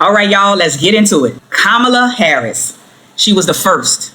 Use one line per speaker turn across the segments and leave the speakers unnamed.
All right, y'all, let's get into it. Kamala Harris. She was the first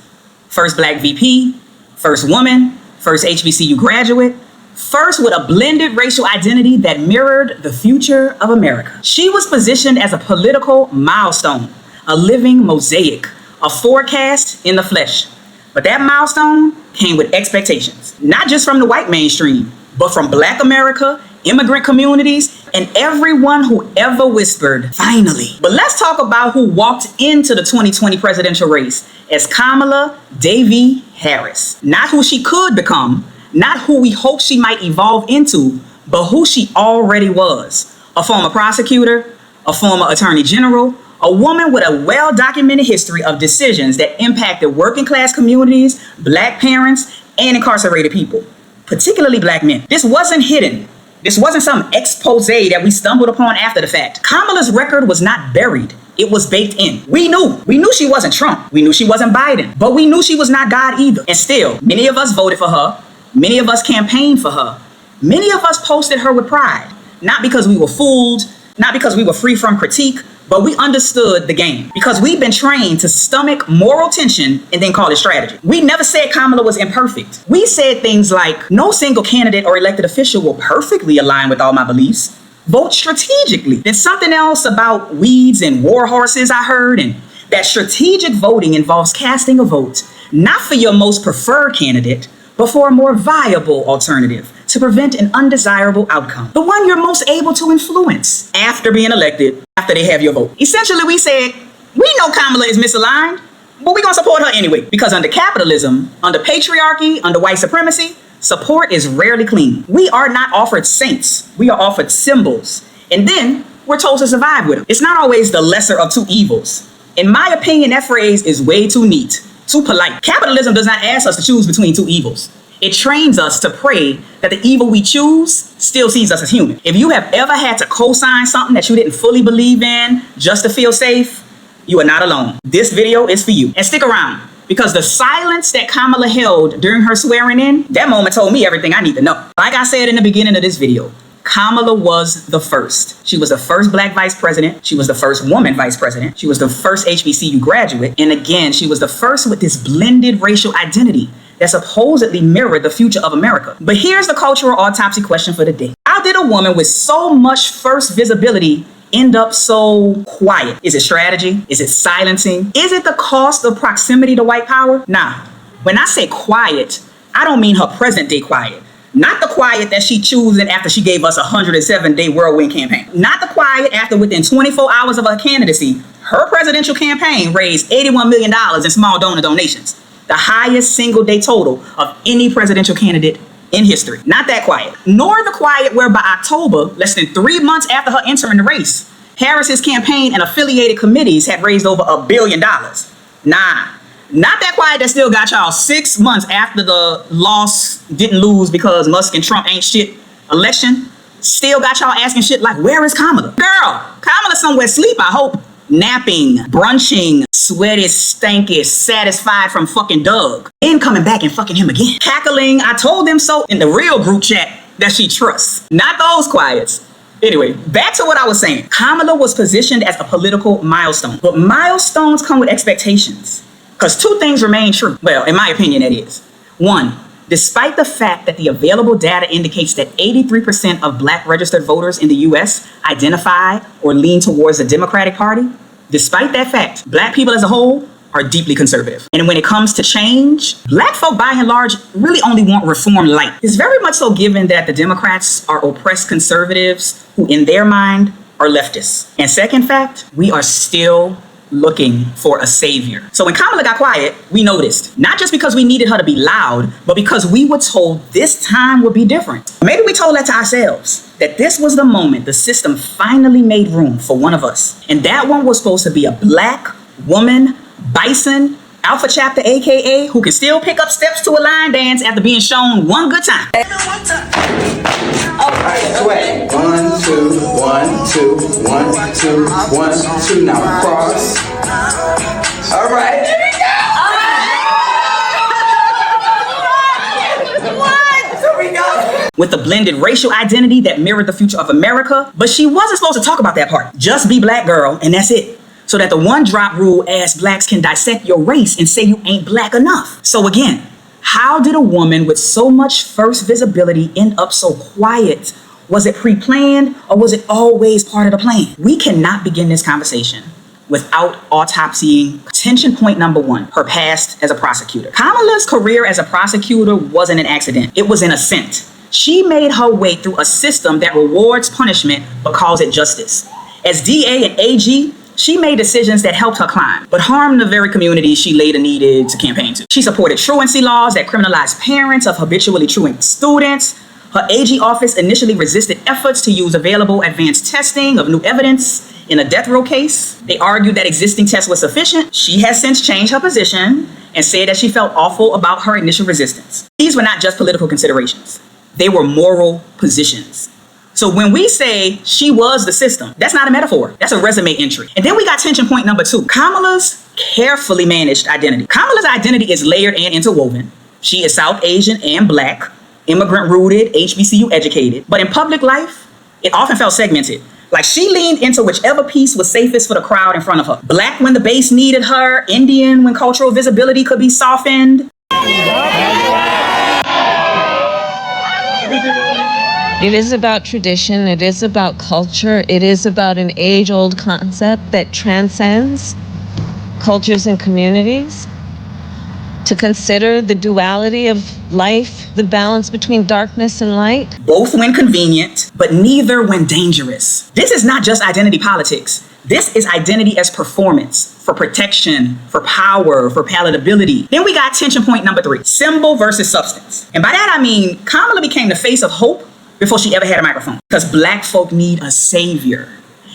black VP, first woman, first HBCU graduate, first with a blended racial identity that mirrored the future of America. She was positioned as a political milestone, a living mosaic, a forecast in the flesh. But that milestone came with expectations, not just from the white mainstream, but from Black America, immigrant communities, and everyone who ever whispered, finally. But let's talk about who walked into the 2020 presidential race as Kamala Davy Harris. Not who she could become, not who we hope she might evolve into, but who she already was. A former prosecutor, a former attorney general, a woman with a well-documented history of decisions that impacted working class communities, Black parents, and incarcerated people, particularly Black men. This wasn't hidden. This wasn't some expose that we stumbled upon after the fact. Kamala's record was not buried. It was baked in. We knew she wasn't Trump. We knew she wasn't Biden, but we knew she was not God either. And still, many of us voted for her. Many of us campaigned for her. Many of us posted her with pride, not because we were fooled, not because we were free from critique, but we understood the game because we've been trained to stomach moral tension and then call it strategy. We never said Kamala was imperfect. We said things like, no single candidate or elected official will perfectly align with all my beliefs. Vote strategically. Then something else about weeds and war horses I heard, and that strategic voting involves casting a vote, not for your most preferred candidate, but for a more viable alternative to prevent an undesirable outcome. The one you're most able to influence after being elected, after they have your vote. Essentially, we said, we know Kamala is misaligned, but we're gonna support her anyway. Because under capitalism, under patriarchy, under white supremacy, support is rarely clean. We are not offered saints. We are offered symbols. And then we're told to survive with them. It's not always the lesser of two evils. In my opinion, that phrase is way too neat, too polite. Capitalism does not ask us to choose between two evils. It trains us to pray that the evil we choose still sees us as human. If you have ever had to co-sign something that you didn't fully believe in just to feel safe, you are not alone. This video is for you. And stick around, because the silence that Kamala held during her swearing in, that moment told me everything I need to know. Like I said in the beginning of this video, Kamala was the first. She was the first Black vice president. She was the first woman vice president. She was the first HBCU graduate. And again, she was the first with this blended racial identity that supposedly mirrored the future of America. But here's the cultural autopsy question for the day. How did a woman with so much first visibility end up so quiet? Is it strategy? Is it silencing? Is it the cost of proximity to white power? Nah, when I say quiet, I don't mean her present day quiet. Not the quiet that she choosing after she gave us a 107-day whirlwind campaign. Not the quiet after within 24 hours of her candidacy, her presidential campaign raised $81 million in small donor donations. The highest single day total of any presidential candidate in history. Not that quiet. Nor the quiet where by October, less than 3 months after her entering the race, Harris's campaign and affiliated committees had raised over $1 billion. Nah, not that quiet that still got y'all 6 months after the didn't lose because Musk and Trump ain't shit election. Still got y'all asking shit like, where is Kamala? Girl, Kamala's somewhere asleep, I hope. Napping, brunching, sweaty, stanky, satisfied from fucking Doug. And coming back and fucking him again. Cackling, I told them so in the real group chat that she trusts. Not those quiets. Anyway, back to what I was saying. Kamala was positioned as a political milestone. But milestones come with expectations. Because two things remain true. Well, in my opinion, that is. One, despite the fact that the available data indicates that 83% of Black registered voters in the US identify or lean towards the Democratic Party, despite that fact, Black people as a whole are deeply conservative. And when it comes to change, Black folk by and large really only want reform light. It's very much so given that the Democrats are oppressed conservatives who in their mind are leftists. And second fact, we are still looking for a savior. So when Kamala got quiet, we noticed, not just because we needed her to be loud, but because we were told this time would be different. Maybe we told that to ourselves, that this was the moment the system finally made room for one of us. And that one was supposed to be a Black woman, bison, alpha chapter, AKA, who can still pick up steps to a line dance after being shown one good time.
Sweat. 1, 2, 1, 2, 1, 2, 1, 2. Now cross. All right. Here we go. What? So we go.
With a blended racial identity that mirrored the future of America, but she wasn't supposed to talk about that part. Just be Black girl, and that's it. so that the one drop rule asks blacks can dissect your race and say you ain't black enough. So again, how did a woman with so much first visibility end up so quiet? Was it pre-planned or was it always part of the plan? We cannot begin this conversation without autopsying tension point number one, her past as a prosecutor. Kamala's career as a prosecutor wasn't an accident. It was an ascent. She made her way through a system that rewards punishment but calls it justice. As DA and AG, she made decisions that helped her climb, but harmed the very community she later needed to campaign to. She supported truancy laws that criminalized parents of habitually truant students. Her AG office initially resisted efforts to use available advanced testing of new evidence in a death row case. They argued that existing tests were sufficient. She has since changed her position and said that she felt awful about her initial resistance. These were not just political considerations. They were moral positions. So when we say she was the system, that's not a metaphor. That's a resume entry. And then we got tension point number two, Kamala's carefully managed identity. Kamala's identity is layered and interwoven. She is South Asian and black, immigrant rooted, HBCU educated. But in public life, it often felt segmented. Like she leaned into whichever piece was safest for the crowd in front of her. Black when the base needed her, Indian when cultural visibility could be softened.
It is about tradition, it is about culture, it is about an age-old concept that transcends cultures and communities. To consider the duality of life, the balance between darkness and light.
Both when convenient, but neither when dangerous. This is not just identity politics. This is identity as performance, for protection, for power, for palatability. Then we got tension point number three, symbol versus substance. And by that I mean, Kamala became the face of hope before she ever had a microphone. Because black folk need a savior.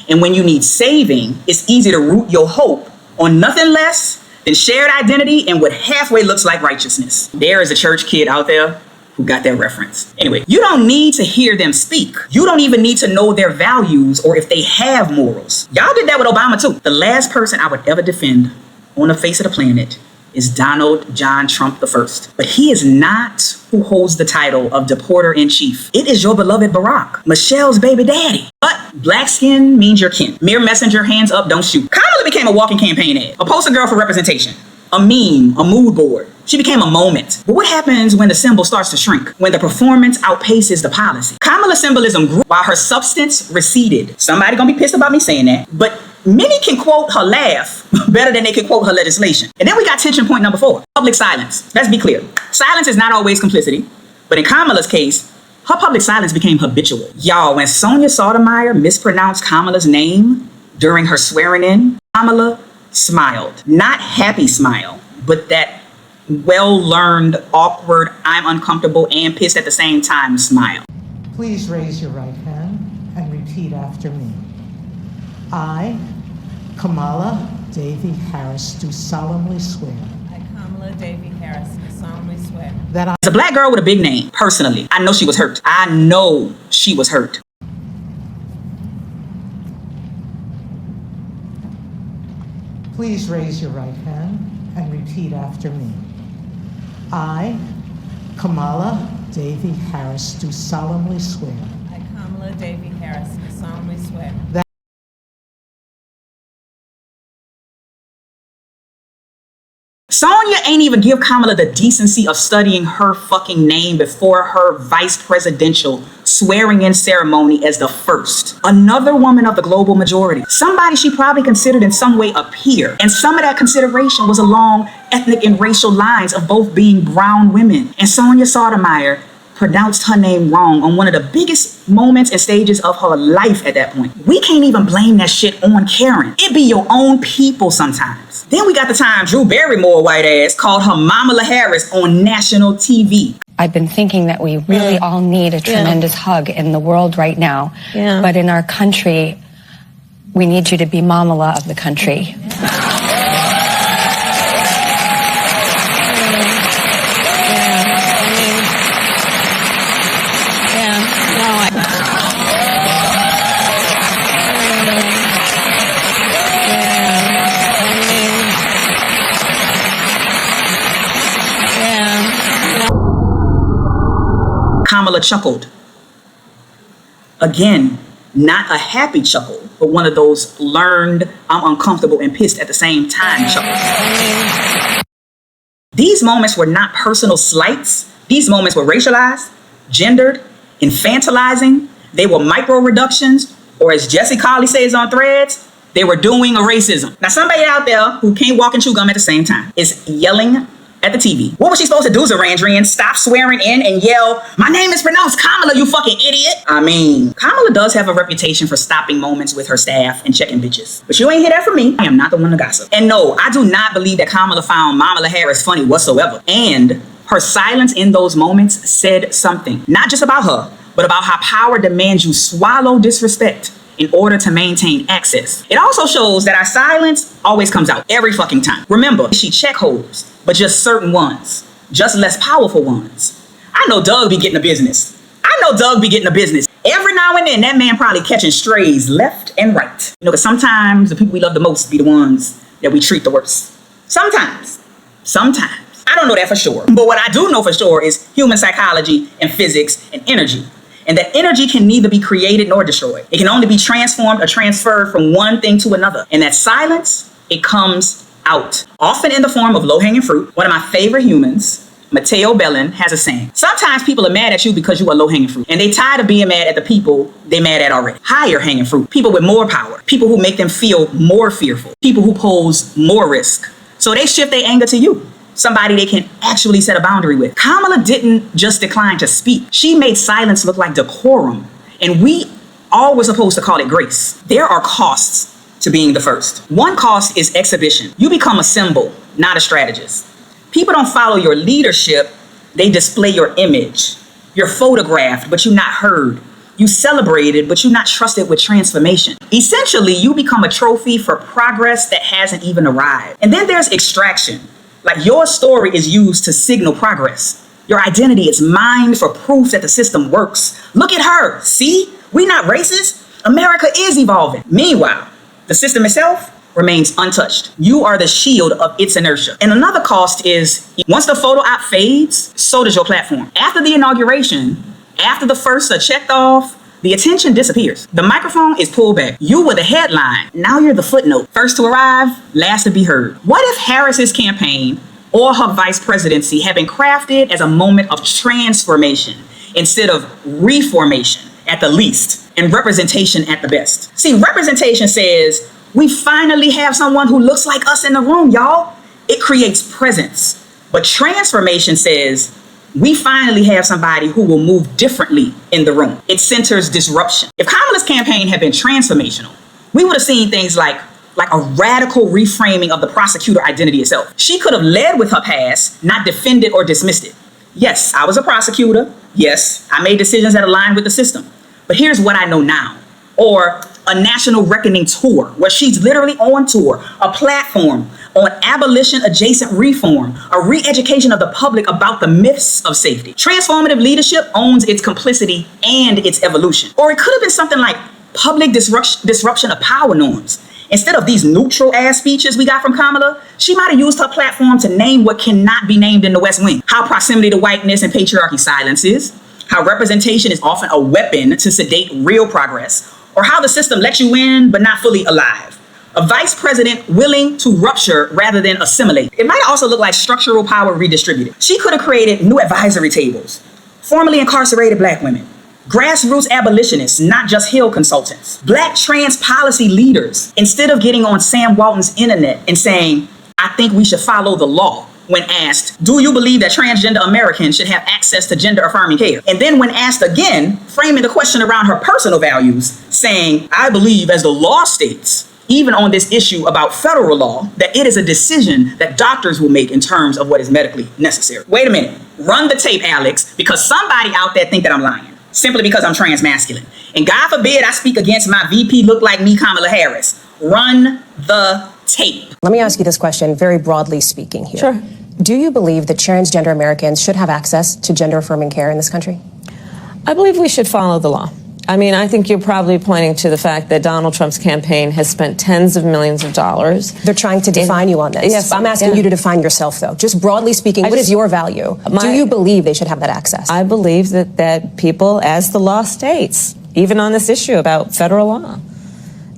And when you need saving, it's easy to root your hope on nothing less than shared identity and what halfway looks like righteousness. There is a church kid out there who got that reference. Anyway, you don't need to hear them speak. You don't even need to know their values or if they have morals. Y'all did that with Obama too. The last person I would ever defend on the face of the planet is Donald John Trump I. But he is not who holds the title of deporter-in-chief. It is your beloved Barack, Michelle's baby daddy. But black skin means your kin. Mere messenger, hands up, don't shoot. Kamala became a walking campaign ad, a poster girl for representation, a meme, a mood board. She became a moment. But what happens when the symbol starts to shrink? When the performance outpaces the policy? Kamala's symbolism grew while her substance receded. Somebody gonna be pissed about me saying that, but many can quote her laugh better than they can quote her legislation. And then we got tension point number four, public silence. Let's be clear. Silence is not always complicity, but in Kamala's case, her public silence became habitual. Y'all, when Sonia Sotomayor mispronounced Kamala's name during her swearing in, Kamala smiled. Not happy smile, but that well-learned, awkward, I'm uncomfortable and pissed at the same time smile.
Please raise your right hand and repeat after me. I, Kamala Davy Harris, do solemnly swear.
I, Kamala Davy Harris, do solemnly swear.
That I.
As a black girl with a big name, personally, I know she was hurt. I know she was hurt.
Please raise your right hand and repeat after me. I, Kamala Davy Harris, do solemnly swear.
I, Kamala Davy Harris, do solemnly swear.
That
Sonia ain't even give Kamala the decency of studying her fucking name before her vice presidential swearing in ceremony as the first. Another woman of the global majority. Somebody she probably considered in some way a peer. And some of that consideration was along ethnic and racial lines of both being brown women. And Sonia Sotomayor pronounced her name wrong on one of the biggest moments and stages of her life at that point. We can't even blame that shit on Karen. It be your own people sometimes. Then we got the time Drew Barrymore white ass called her Kamala Harris on national TV.
I've been thinking that we really all need a tremendous hug in the world right now.
Yeah.
But in our country, we need you to be Mamala of the country.
Kamala chuckled. Again, Not a happy chuckle, but one of those learned, I'm uncomfortable and pissed at the same time chuckles. These moments were not personal slights. These moments were racialized, gendered, infantilizing. They were micro-reductions, or as Jesse Carley says on Threads, they were doing a racism. Now, somebody out there who can't walk and chew gum at the same time is yelling at the TV. What was she supposed to do, Zarandrian? Stop swearing in and yell, "My name is pronounced Kamala, you fucking idiot." I mean, Kamala does have a reputation for stopping moments with her staff and checking bitches. But you ain't hear that from me. I am not the one to gossip. And no, I do not believe that Kamala found Kamala Harris funny whatsoever. And her silence in those moments said something, not just about her, but about how power demands you swallow disrespect in order to maintain access. It also shows that our silence always comes out every fucking time. Remember, she check holes, but just certain ones, just less powerful ones. I know Doug be getting the business. Every now and then, that man probably catching strays left and right. You know, because sometimes the people we love the most be the ones that we treat the worst. Sometimes. I don't know that for sure. But what I do know for sure is human psychology and physics and energy. And that energy can neither be created nor destroyed. It can only be transformed or transferred from one thing to another. And that silence, it comes out, often in the form of low-hanging fruit. One of my favorite humans, Mateo Bellin, has a saying. Sometimes people are mad at you because you are low-hanging fruit. And they tired of being mad at the people they mad at already. Higher-hanging fruit. People with more power. People who make them feel more fearful. People who pose more risk. So they shift their anger to you. Somebody they can actually set a boundary with. Kamala didn't just decline to speak. She made silence look like decorum. And we all were supposed to call it grace. There are costs to being the first. One cost is exhibition. You become a symbol, not a strategist. People don't follow your leadership, they display your image. You're photographed, but you're not heard. You celebrated, but you're not trusted with transformation. Essentially, you become a trophy for progress that hasn't even arrived. And then there's extraction. Like, your story is used to signal progress. Your identity is mined for proof that the system works. Look at her. See? We not racist. America is evolving. Meanwhile, the system itself remains untouched. You are the shield of its inertia. And another cost is, once the photo op fades, so does your platform. After the inauguration, after the firsts are checked off, the attention disappears. The microphone is pulled back. You were the headline. Now you're the footnote. First to arrive, last to be heard. What if Harris's campaign or her vice presidency had been crafted as a moment of transformation instead of reformation at the least, and representation at the best? See, representation says, we finally have someone who looks like us in the room, y'all. It creates presence. But transformation says, we finally have somebody who will move differently in the room. It centers disruption. If Kamala's campaign had been transformational, we would have seen things like a radical reframing of the prosecutor identity itself. She could have led with her past, not defended or dismissed it. Yes, I was a prosecutor. Yes, I made decisions that aligned with the system. But here's what I know now. Or a national reckoning tour, where she's literally on tour, a platform on abolition adjacent reform, a re-education of the public about the myths of safety. Transformative leadership owns its complicity and its evolution. Or it could have been something like public disruption of power norms. Instead of these neutral ass speeches we got from Kamala, she might have used her platform to name what cannot be named in the West Wing. How proximity to whiteness and patriarchy silences, how representation is often a weapon to sedate real progress, or how the system lets you in but not fully alive. A vice president willing to rupture rather than assimilate. It might also look like structural power redistributed. She could have created new advisory tables, formerly incarcerated Black women, grassroots abolitionists, not just Hill consultants, Black trans policy leaders, instead of getting on Sam Walton's internet and saying, I think we should follow the law. When asked, do you believe that transgender Americans should have access to gender affirming care? And then when asked again, framing the question around her personal values, saying, I believe as the law states, even on this issue about federal law, that it is a decision that doctors will make in terms of what is medically necessary. Wait a minute, run the tape, Alex, because somebody out there think that I'm lying, simply because I'm transmasculine. And God forbid I speak against my VP look like me, Kamala Harris. Run the tape.
Let me ask you this question, very broadly speaking here.
Sure.
Do you believe that transgender Americans should have access to gender affirming care in this country?
I believe we should follow the law. I mean, I think you're probably pointing to the fact that Donald Trump's campaign has spent tens of millions of dollars.
They're trying to define you on this.
Yes,
I'm asking you to define yourself, though. Just broadly speaking, what is your value? Do you believe they should have that access?
I believe that people, as the law states, even on this issue about federal law.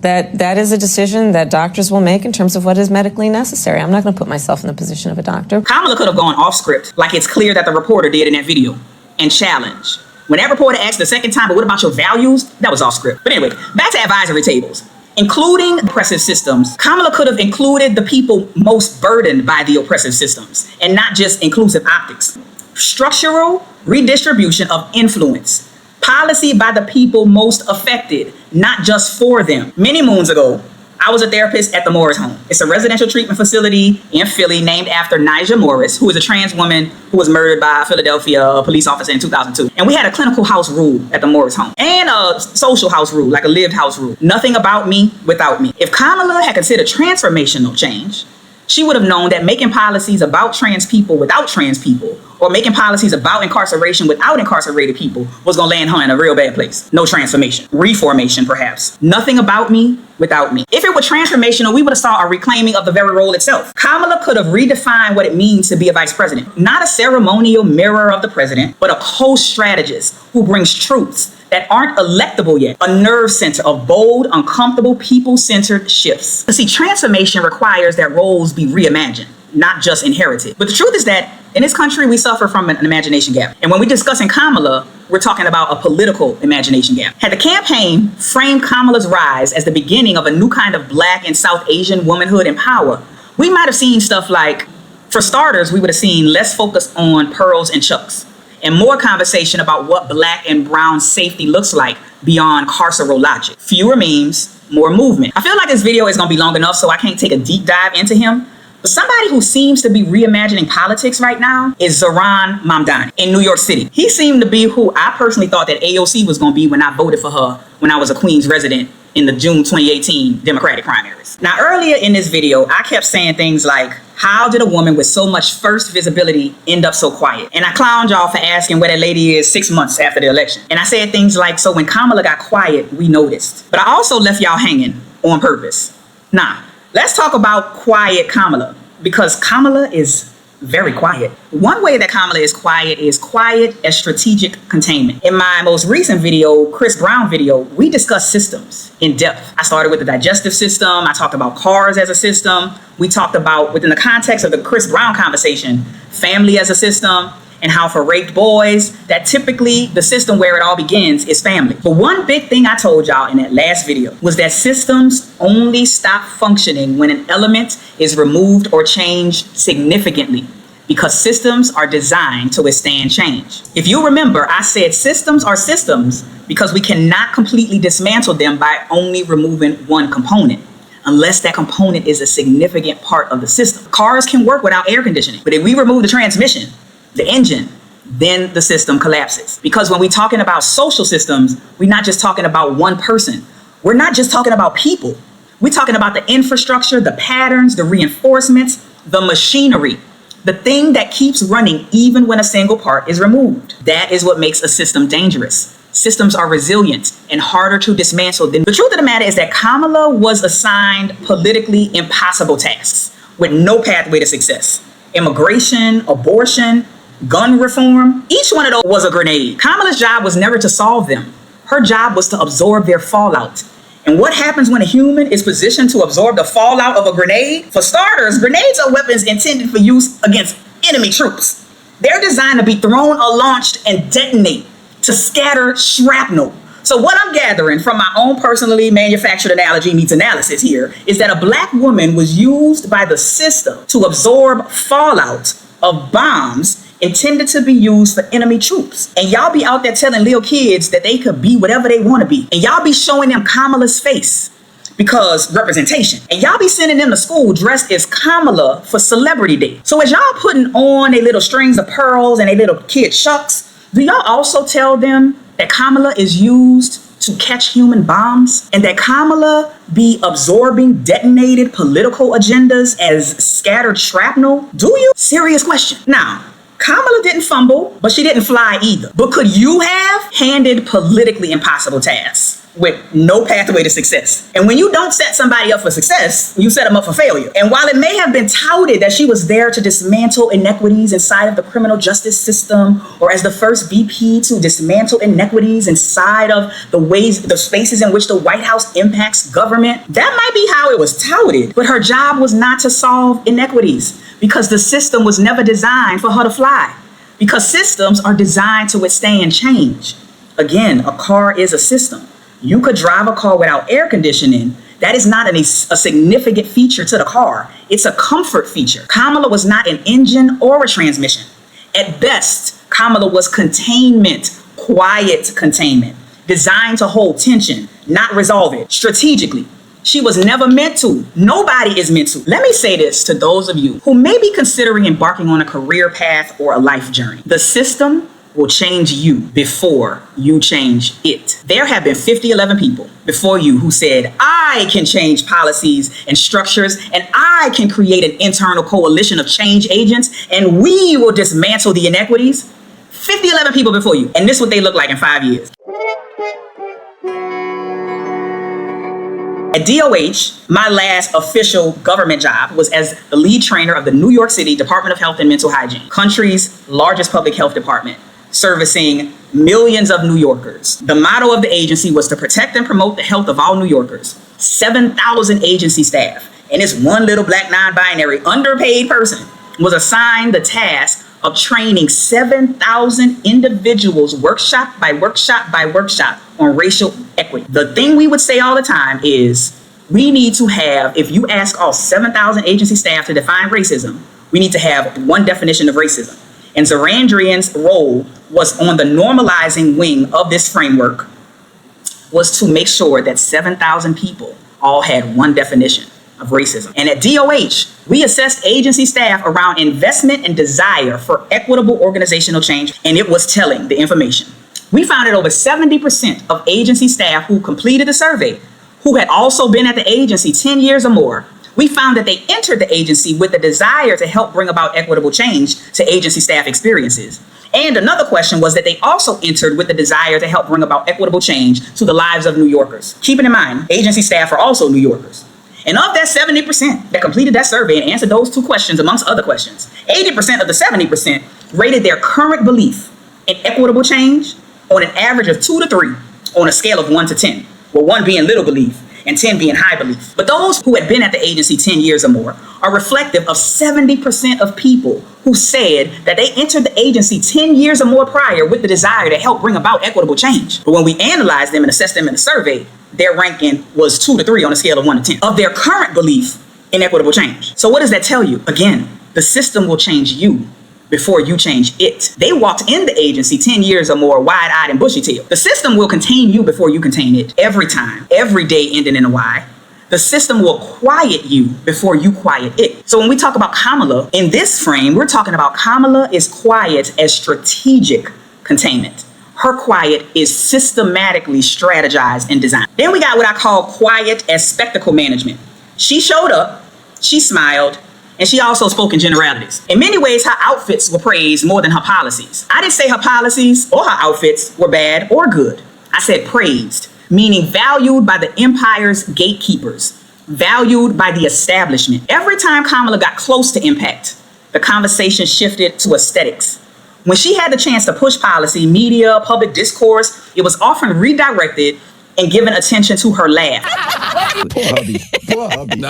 That is a decision that doctors will make in terms of what is medically necessary. I'm not going to put myself in the position of a doctor.
Kamala could have gone off script, like it's clear that the reporter did in that video, and challenge. When that reporter asked the second time, but what about your values? That was off script. But anyway, back to advisory tables. Including oppressive systems, Kamala could have included the people most burdened by the oppressive systems, and not just inclusive optics. Structural redistribution of influence. Policy by the people most affected, not just for them. Many moons ago, I was a therapist at the Morris home. It's a residential treatment facility in Philly named after Nija Morris, who is a trans woman who was murdered by a Philadelphia police officer in 2002. And we had a clinical house rule at the Morris home and a social house rule, like a lived house rule. Nothing about me without me. If Kamala had considered transformational change, she would have known that making policies about trans people without trans people, or making policies about incarceration without incarcerated people, was going to land her in a real bad place. No transformation. Reformation, perhaps. Nothing about me without me. If it were transformational, we would have saw a reclaiming of the very role itself. Kamala could have redefined what it means to be a vice president. Not a ceremonial mirror of the president, but a co-strategist who brings truths that aren't electable yet. A nerve center of bold, uncomfortable, people-centered shifts. You see, transformation requires that roles be reimagined, not just inherited. But the truth is that in this country, we suffer from an imagination gap. And when we're discussing Kamala, we're talking about a political imagination gap. Had the campaign framed Kamala's rise as the beginning of a new kind of Black and South Asian womanhood and power, we might have seen stuff like, for starters, we would have seen less focus on pearls and chucks, and more conversation about what Black and brown safety looks like beyond carceral logic. Fewer memes, more movement. I feel like this video is gonna be long enough, so I can't take a deep dive into him. But somebody who seems to be reimagining politics right now is Zohran Mamdani in New York City. He seemed to be who I personally thought that AOC was gonna be when I voted for her when I was a Queens resident in the June 2018 Democratic primaries. Now, earlier in this video, I kept saying things like, how did a woman with so much first visibility end up so quiet? And I clowned y'all for asking where that lady is 6 months after the election. And I said things like, so when Kamala got quiet, we noticed. But I also left y'all hanging on purpose. Nah, let's talk about quiet Kamala, because Kamala is very quiet. One way that Kamala is quiet as strategic containment. In my most recent video, Chris Brown video, we discussed systems in depth. I started with the digestive system. I talked about cars as a system. We talked about, within the context of the Chris Brown conversation, family as a system, and how for raped boys, that typically the system where it all begins is family. But one big thing I told y'all in that last video was that systems only stop functioning when an element is removed or changed significantly, because systems are designed to withstand change. If you remember, I said systems are systems because we cannot completely dismantle them by only removing one component, unless that component is a significant part of the system. Cars can work without air conditioning, but if we remove the transmission, the engine, then the system collapses. Because when we're talking about social systems, we're not just talking about one person. We're not just talking about people. We're talking about the infrastructure, the patterns, the reinforcements, the machinery, the thing that keeps running even when a single part is removed. That is what makes a system dangerous. Systems are resilient and harder to dismantle than. The truth of the matter is that Kamala was assigned politically impossible tasks with no pathway to success. Immigration, abortion, gun reform, each one of those was a grenade. Kamala's job was never to solve them. Her job was to absorb their fallout. And what happens when a human is positioned to absorb the fallout of a grenade? For starters, grenades are weapons intended for use against enemy troops. They're designed to be thrown or launched and detonate to scatter shrapnel. So what I'm gathering from my own personally manufactured analogy meets analysis here is that a Black woman was used by the system to absorb fallout of bombs intended to be used for enemy troops. And y'all be out there telling little kids that they could be whatever they want to be. And y'all be showing them Kamala's face because representation. And y'all be sending them to school dressed as Kamala for Celebrity Day. So as y'all putting on their little strings of pearls and their little kid shucks, do y'all also tell them that Kamala is used to catch human bombs, and that Kamala be absorbing detonated political agendas as scattered shrapnel? Do you? Serious question. Now, Kamala didn't fumble, but she didn't fly either. But could you have handed politically impossible tasks with no pathway to success. And when you don't set somebody up for success, you set them up for failure. And while it may have been touted that she was there to dismantle inequities inside of the criminal justice system, or as the first VP to dismantle inequities inside of the spaces in which the White House impacts government, that might be how it was touted. But her job was not to solve inequities, because the system was never designed for her to fly. Because systems are designed to withstand change. Again, a car is a system. You could drive a car without air conditioning. That is not a significant feature to the car. It's a comfort feature. Kamala was not an engine or a transmission. At best, Kamala was containment, quiet containment, designed to hold tension, not resolve it strategically. She was never meant to. Nobody is meant to. Let me say this to those of you who may be considering embarking on a career path or a life journey. The system will change you before you change it. There have been 11 people before you who said, I can change policies and structures, and I can create an internal coalition of change agents, and we will dismantle the inequities. 11 people before you. And this is what they look like in 5 years. At DOH, my last official government job was as the lead trainer of the New York City Department of Health and Mental Hygiene, country's largest public health department, servicing millions of New Yorkers. The motto of the agency was to protect and promote the health of all New Yorkers. 7,000 agency staff, and this one little black non-binary underpaid person was assigned the task of training 7,000 individuals workshop by workshop by workshop on racial equity. The thing we would say all the time is we need to have, if you ask all 7,000 agency staff to define racism, we need to have one definition of racism. And Zarandrian's role was on the normalizing wing of this framework, was to make sure that 7,000 people all had one definition of racism. And at DOH, we assessed agency staff around investment and desire for equitable organizational change, and it was telling, the information. We found that over 70% of agency staff who completed the survey, who had also been at the agency 10 years or more, we found that they entered the agency with a desire to help bring about equitable change to agency staff experiences. And another question was that they also entered with the desire to help bring about equitable change to the lives of New Yorkers. Keeping in mind, agency staff are also New Yorkers. And of that 70% that completed that survey and answered those two questions, amongst other questions, 80% of the 70% rated their current belief in equitable change on an average of 2 to 3 on a scale of 1 to 10, with 1 being little belief and 10 being high belief. But those who had been at the agency 10 years or more are reflective of 70% of people who said that they entered the agency 10 years or more prior with the desire to help bring about equitable change. But when we analyzed them and assessed them in the survey, their ranking was 2 to 3 on a scale of 1 to 10 of their current belief in equitable change. So what does that tell you? Again, the system will change you before you change it. They walked in the agency 10 years or more wide-eyed and bushy-tailed. The system will contain you before you contain it. Every time, every day ending in a Y. The system will quiet you before you quiet it. So when we talk about Kamala, in this frame, we're talking about Kamala is quiet as strategic containment. Her quiet is systematically strategized and designed. Then we got what I call quiet as spectacle management. She showed up, she smiled, and she also spoke in generalities. In many ways, her outfits were praised more than her policies. I didn't say her policies or her outfits were bad or good. I said praised, meaning valued by the empire's gatekeepers, valued by the establishment. Every time Kamala got close to impact, the conversation shifted to aesthetics. When she had the chance to push policy, media, public discourse, it was often redirected and given attention to her laugh.
Poor hubby. Poor hubby.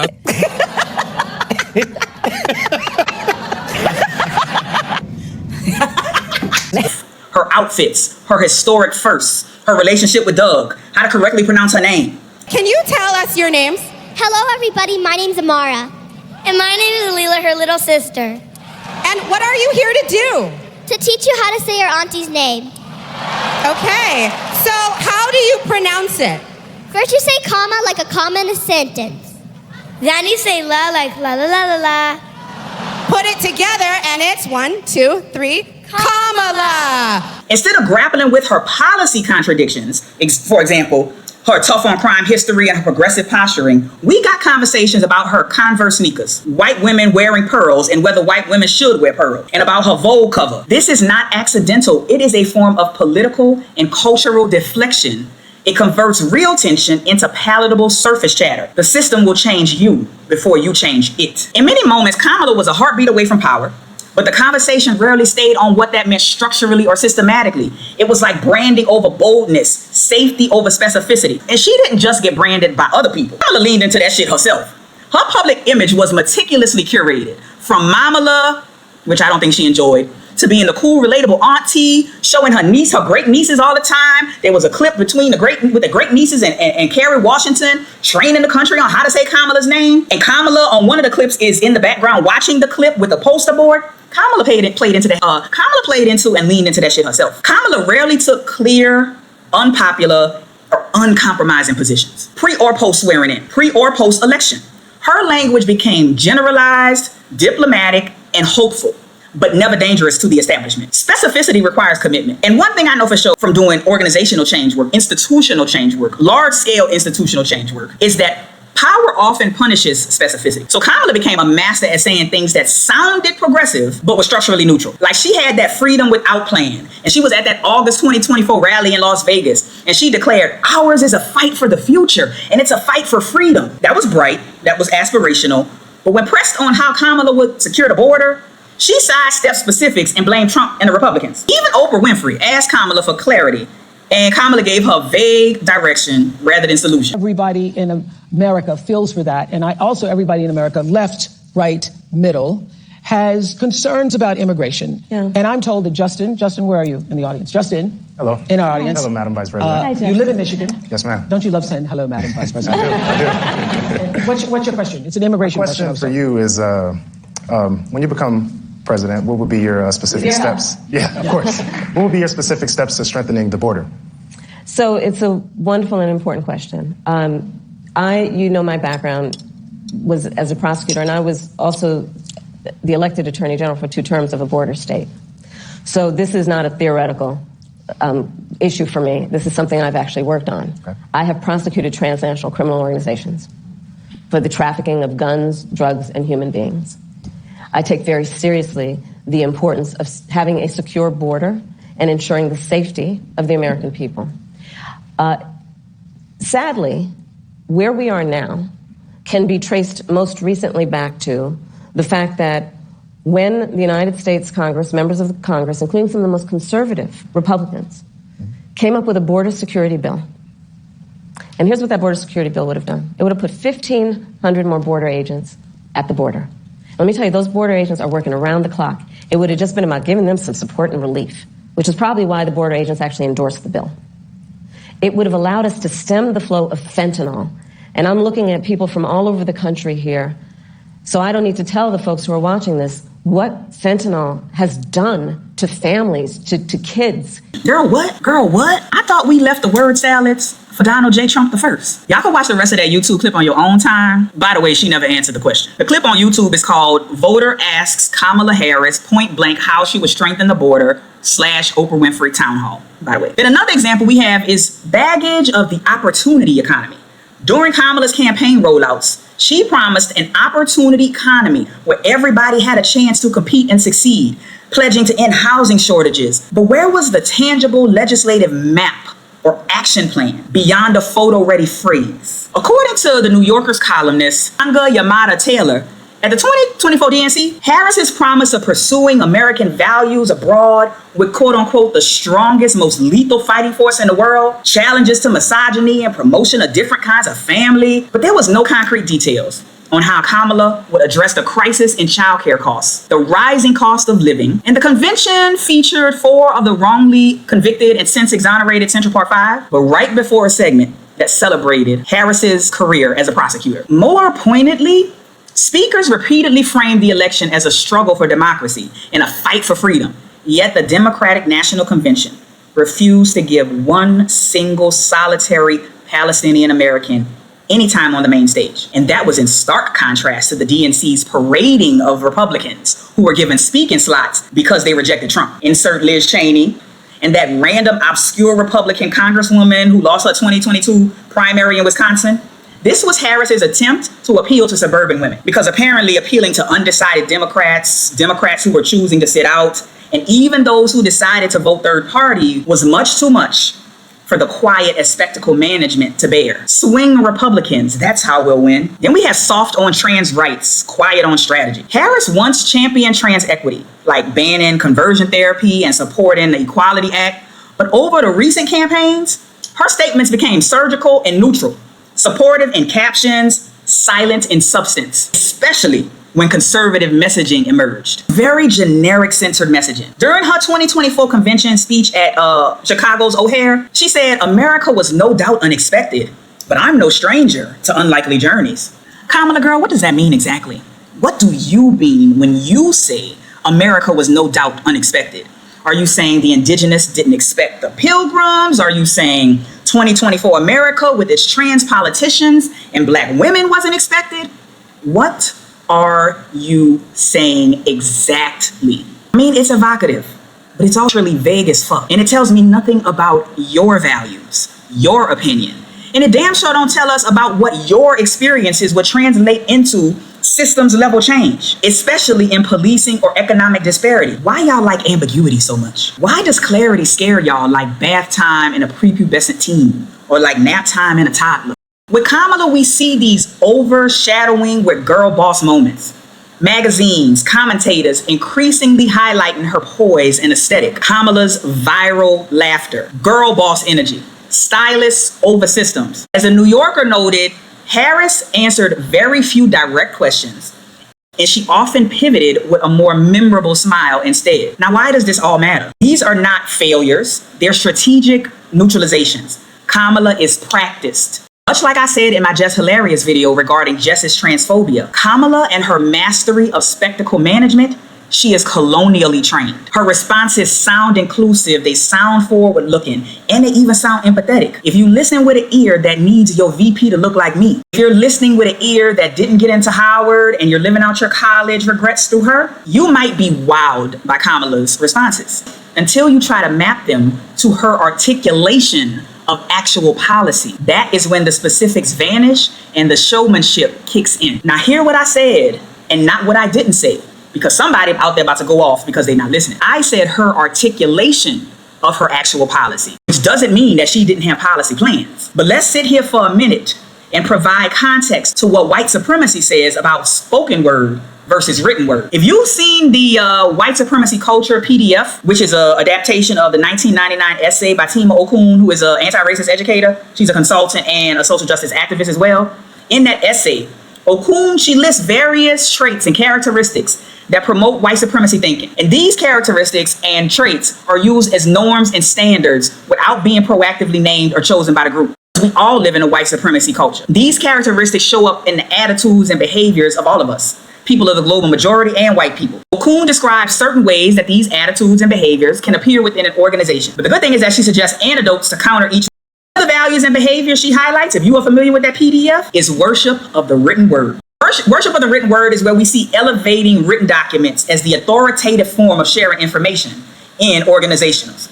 Her outfits, her historic firsts, her relationship with Doug, how to correctly pronounce her name.
Can you tell us your names?
Hello, everybody. My name's Amara. And my name is Alila, her little sister.
And what are you here to do?
To teach you how to say your auntie's name.
Okay, so how do you pronounce it?
First you say comma like a comma in a sentence. Then you say la like la la la la la.
Put it together and it's 1, 2, 3, Kamala.
Instead of grappling with her policy contradictions, for example, her tough on crime history and her progressive posturing, we got conversations about her Converse sneakers, white women wearing pearls and whether white women should wear pearls, and about her Vogue cover. This is not accidental. It is a form of political and cultural deflection It converts real tension into palatable surface chatter. The system will change you before you change it. In many moments, Kamala was a heartbeat away from power, but the conversation rarely stayed on what that meant structurally or systematically. It was like branding over boldness, safety over specificity. And she didn't just get branded by other people. Kamala leaned into that shit herself. Her public image was meticulously curated, from Mama Love, which I don't think she enjoyed, to being the cool, relatable auntie, showing her great nieces all the time. There was a clip with the great nieces and Kerry Washington training the country on how to say Kamala's name. And Kamala on one of the clips is in the background watching the clip with a poster board. Kamala played into and leaned into that shit herself. Kamala rarely took clear, unpopular, or uncompromising positions. Pre or post swearing in, pre or post election. Her language became generalized, diplomatic, and hopeful, but never dangerous to the establishment. Specificity requires commitment. And one thing I know for sure from doing organizational change work, institutional change work, large-scale institutional change work, is that power often punishes specificity. So Kamala became a master at saying things that sounded progressive, but were structurally neutral. Like she had that freedom without plan. And she was at that August 2024 rally in Las Vegas. And she declared, ours is a fight for the future. And it's a fight for freedom. That was bright. That was aspirational. But when pressed on how Kamala would secure the border, she sidestepped specifics and blamed Trump and the Republicans. Even Oprah Winfrey asked Kamala for clarity, and Kamala gave her vague direction rather than solution.
Everybody in America feels for that. And everybody in America, left, right, middle, has concerns about immigration. Yeah. And I'm told that Justin, where are you in the audience? Justin.
Hello.
In our audience.
Hello, Madam Vice President.
You live in Michigan?
Yes, ma'am.
Don't you love saying hello, Madam Vice President?
I do.
What's your question? It's an immigration question.
My question for you is, when you become president, what would be your specific steps? Yeah, of course. What would be your specific steps to strengthening the border?
So it's a wonderful and important question. My background was as a prosecutor, and I was also the elected attorney general for 2 terms of a border state. So this is not a theoretical issue for me. This is something I've actually worked on. Okay. I have prosecuted transnational criminal organizations for the trafficking of guns, drugs, and human beings. I take very seriously the importance of having a secure border and ensuring the safety of the American people. Sadly, where we are now can be traced most recently back to the fact that when the United States Congress, members of the Congress, including some of the most conservative Republicans, came up with a border security bill. And here's what that border security bill would have done. It would have put 1,500 more border agents at the border. Let me tell you, those border agents are working around the clock. It would have just been about giving them some support and relief, which is probably why the border agents actually endorsed the bill. It would have allowed us to stem the flow of fentanyl. And I'm looking at people from all over the country here, so I don't need to tell the folks who are watching this what fentanyl has done to families, to kids.
Girl, what? I thought we left the word salads for Donald J. Trump the first. Y'all can watch the rest of that YouTube clip on your own time. By the way, she never answered the question. The clip on YouTube is called Voter Asks Kamala Harris Point Blank How She Would Strengthen the Border / Oprah Winfrey Town Hall, by the way. Then another example we have is baggage of the opportunity economy. During Kamala's campaign rollouts, she promised an opportunity economy where everybody had a chance to compete and succeed, pledging to end housing shortages. But where was the tangible legislative map or action plan beyond a photo-ready phrase? According to the New Yorker's columnist, Anga Yamada Taylor, at the 2024 DNC, Harris's promise of pursuing American values abroad with quote-unquote the strongest, most lethal fighting force in the world, challenges to misogyny and promotion of different kinds of family, but there was no concrete details on how Kamala would address the crisis in childcare costs, the rising cost of living, and the convention featured 4 of the wrongly convicted and since exonerated Central Park 5, but right before a segment that celebrated Harris's career as a prosecutor. More pointedly, speakers repeatedly framed the election as a struggle for democracy and a fight for freedom. Yet the Democratic National Convention refused to give one single solitary Palestinian American any time on the main stage. And that was in stark contrast to the DNC's parading of Republicans who were given speaking slots because they rejected Trump. Insert Liz Cheney and that random obscure Republican congresswoman who lost her 2022 primary in Wisconsin. This was Harris's attempt to appeal to suburban women, because apparently appealing to undecided Democrats who were choosing to sit out, and even those who decided to vote third party was much too much for the quiet as spectacle management to bear. Swing Republicans, that's how we'll win. Then we have soft on trans rights, quiet on strategy. Harris once championed trans equity, like banning conversion therapy and supporting the Equality Act. But over the recent campaigns, her statements became surgical and neutral, supportive in captions, silent in substance, especially when conservative messaging emerged. Very generic censored messaging. During her 2024 convention speech at Chicago's O'Hare, she said, "America was no doubt unexpected, but I'm no stranger to unlikely journeys." Kamala girl, what does that mean exactly? What do you mean when you say America was no doubt unexpected? Are you saying the indigenous didn't expect the pilgrims? Are you saying 2024 America with its trans politicians and black women wasn't expected? What are you saying exactly? I mean, it's evocative, but it's also really vague as fuck. And it tells me nothing about your values, your opinion. And it damn sure don't tell us about what your experiences would translate into systems level change, especially in policing or economic disparity. Why y'all like ambiguity so much? Why does clarity scare y'all like bath time in a prepubescent teen or like nap time in a toddler? With Kamala, we see these overshadowing with girl boss moments. Magazines, commentators increasingly highlighting her poise and aesthetic. Kamala's viral laughter, girl boss energy, stylists over systems. As a New Yorker noted, Harris answered very few direct questions, and she often pivoted with a more memorable smile instead. Now, why does this all matter? These are not failures, they're strategic neutralizations. Kamala is practiced. Much like I said in my Just Hilarious video regarding Jess's transphobia, Kamala and her mastery of spectacle management, she is colonially trained. Her responses sound inclusive, they sound forward looking, and they even sound empathetic. If you listen with an ear that needs your VP to look like me, if you're listening with an ear that didn't get into Howard and you're living out your college regrets through her, you might be wowed by Kamala's responses until you try to map them to her articulation of actual policy. That is when the specifics vanish and the showmanship kicks in. Now hear what I said and not what I didn't say, because somebody out there about to go off because they're not listening. I said her articulation of her actual policy, which doesn't mean that she didn't have policy plans. But let's sit here for a minute and provide context to what white supremacy says about spoken word versus written word. If you've seen the White Supremacy Culture PDF, which is an adaptation of the 1999 essay by Tima Okun, who is an anti-racist educator. She's a consultant and a social justice activist as well. In that essay, Okun, she lists various traits and characteristics that promote white supremacy thinking. And these characteristics and traits are used as norms and standards without being proactively named or chosen by the group. We all live in a white supremacy culture. These characteristics show up in the attitudes and behaviors of all of us, people of the global majority and white people. Okun describes certain ways that these attitudes and behaviors can appear within an organization. But the good thing is that she suggests antidotes to counter each. The values and behaviors she highlights, if you are familiar with that PDF, is worship of the written word. Worship of the written word is where we see elevating written documents as the authoritative form of sharing information in organizations.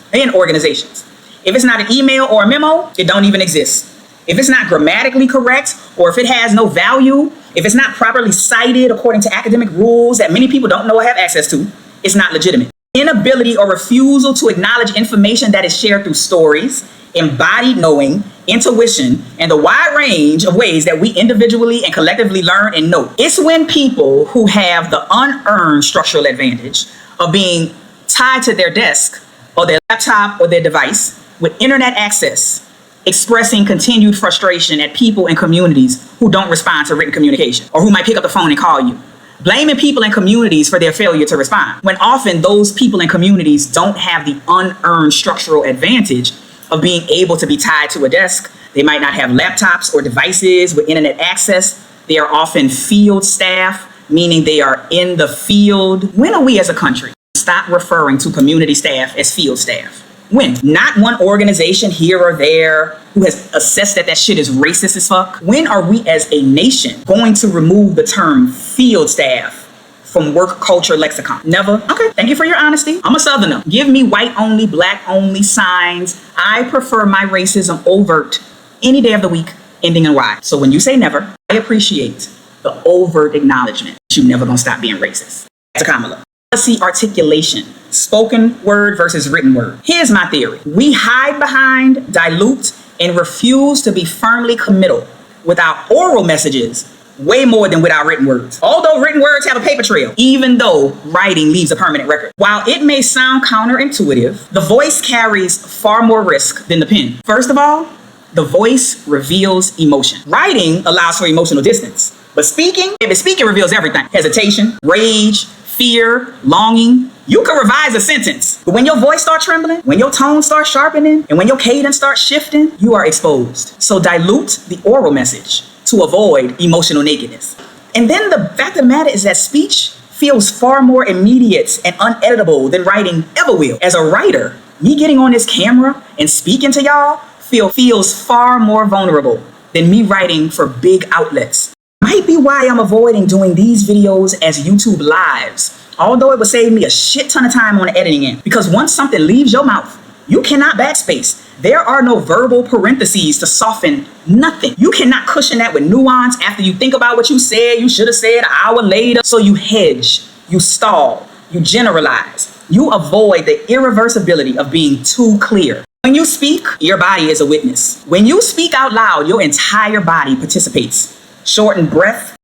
If it's not an email or a memo, it don't even exist. If it's not grammatically correct, or if it has no value, if it's not properly cited according to academic rules that many people don't know or have access to, it's not legitimate. Inability or refusal to acknowledge information that is shared through stories, embodied knowing, intuition, and the wide range of ways that we individually and collectively learn and know. It's when people who have the unearned structural advantage of being tied to their desk or their laptop or their device with internet access, expressing continued frustration at people and communities who don't respond to written communication or who might pick up the phone and call you. Blaming people and communities for their failure to respond, when often those people and communities don't have the unearned structural advantage of being able to be tied to a desk. They might not have laptops or devices with internet access. They are often field staff, meaning they are in the field. When are we as a country stop referring to community staff as field staff? When? Not one organization here or there who has assessed that shit is racist as fuck. When are we as a nation going to remove the term field staff from work culture lexicon? Never. Okay, thank you for your honesty. I'm a Southerner. Give me white only, black only signs. I prefer my racism overt any day of the week, ending in Y. So when you say never, I appreciate the overt acknowledgement that you're never gonna stop being racist. To Kamala. Policy articulation, spoken word versus written word. Here's my theory. We hide behind, dilute, and refuse to be firmly committal with our oral messages way more than with our written words. Although written words have a paper trail, even though writing leaves a permanent record. While it may sound counterintuitive, the voice carries far more risk than the pen. First of all, the voice reveals emotion. Writing allows for emotional distance, but speaking reveals everything. Hesitation, rage, fear, longing. You can revise a sentence, but when your voice starts trembling, when your tone starts sharpening, and when your cadence starts shifting, you are exposed. So dilute the oral message to avoid emotional nakedness. And then the fact of the matter is that speech feels far more immediate and uneditable than writing ever will. As a writer, me getting on this camera and speaking to y'all feels far more vulnerable than me writing for big outlets. Might be why I'm avoiding doing these videos as YouTube lives, although it would save me a shit ton of time on the editing end. Because once something leaves your mouth, you cannot backspace. There are no verbal parentheses to soften nothing. You cannot cushion that with nuance after you think about what you said, you should have said an hour later. So you hedge, you stall, you generalize. You avoid the irreversibility of being too clear. When you speak, your body is a witness. When you speak out loud, your entire body participates. Shortened breath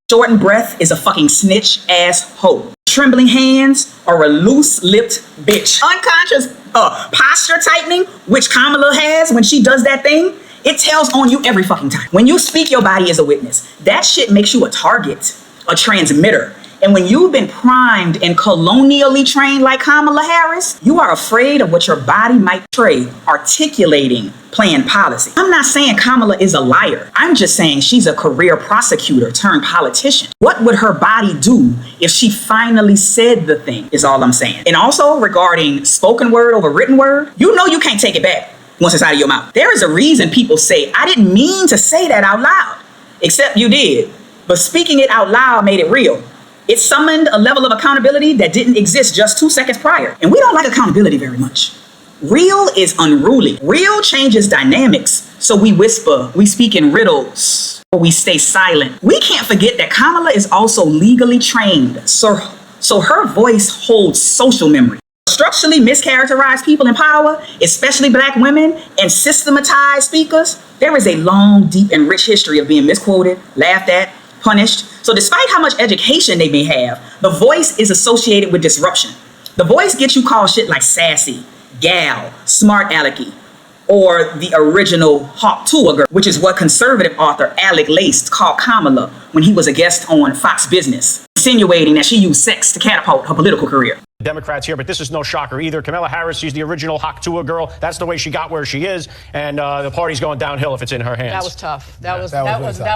is a fucking snitch ass hoe. Trembling hands or a loose-lipped bitch. Unconscious posture tightening, which Kamala has when she does that thing, it tells on you every fucking time. When you speak, your body is a witness. That shit makes you a target, a transmitter. And when you've been primed and colonially trained like Kamala Harris, you are afraid of what your body might betray, articulating planned policy. I'm not saying Kamala is a liar. I'm just saying she's a career prosecutor turned politician. What would her body do if she finally said the thing, is all I'm saying. And also regarding spoken word over written word, you know you can't take it back once it's out of your mouth. There is a reason people say, I didn't mean to say that out loud, except you did. But speaking it out loud made it real. It summoned a level of accountability that didn't exist just 2 seconds prior. And we don't like accountability very much. Real is unruly. Real changes dynamics. So we whisper, we speak in riddles, or we stay silent. We can't forget that Kamala is also legally trained. So her voice holds social memory. Structurally mischaracterized people in power, especially black women and systematized speakers, there is a long, deep, and rich history of being misquoted, laughed at, punished. So despite how much education they may have, the voice is associated with disruption. The voice gets you called shit like sassy, gal, smart alecky, or the original Hawk Tuah girl, which is what conservative author Alec Laced called Kamala when he was a guest on Fox Business, insinuating that she used sex to catapult her political career.
Democrats here, but this is no shocker either. Kamala Harris, she's the original Hawk Tuah girl. That's the way she got where she is, and the party's going downhill if it's in her hands.
That was tough. That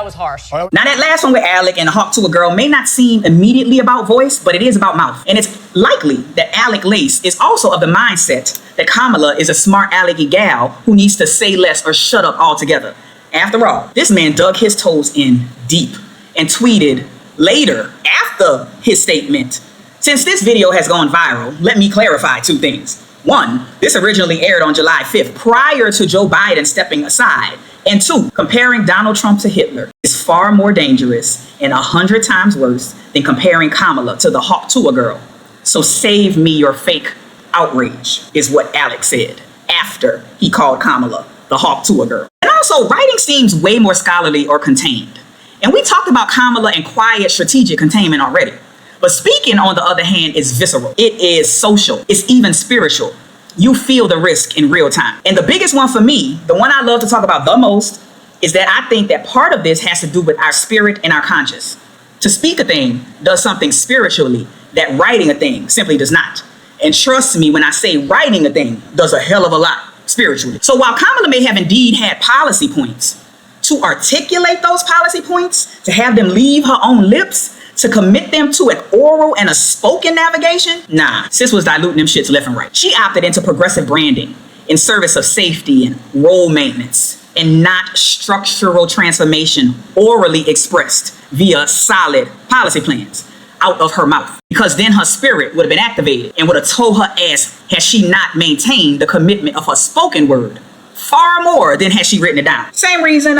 was harsh.
Now that last one with Alec and the Hawk Tuah girl may not seem immediately about voice, but it is about mouth. And it's likely that Alec Lace is also of the mindset that Kamala is a smart alecky gal who needs to say less or shut up altogether. After all, this man dug his toes in deep and tweeted later after his statement, since this video has gone viral, let me clarify 2 things. 1, this originally aired on July 5th, prior to Joe Biden stepping aside. And 2, comparing Donald Trump to Hitler is far more dangerous and 100 times worse than comparing Kamala to the Hawk Tuah girl. So save me your fake outrage, is what Alex said after he called Kamala the Hawk Tuah girl. And also, writing seems way more scholarly or contained. And we talked about Kamala and quiet strategic containment already. But speaking, on the other hand, is visceral. It is social. It's even spiritual. You feel the risk in real time. And the biggest one for me, the one I love to talk about the most, is that I think that part of this has to do with our spirit and our conscience. To speak a thing does something spiritually that writing a thing simply does not. And trust me when I say writing a thing does a hell of a lot spiritually. So while Kamala may have indeed had policy points, to articulate those policy points, to have them leave her own lips, to commit them to an oral and a spoken navigation, nah, sis was diluting them shits left and right. She opted into progressive branding in service of safety and role maintenance, and not structural transformation orally expressed via solid policy plans out of her mouth. Because then her spirit would have been activated and would have told her ass had she not maintained the commitment of her spoken word far more than had she written it down. Same reason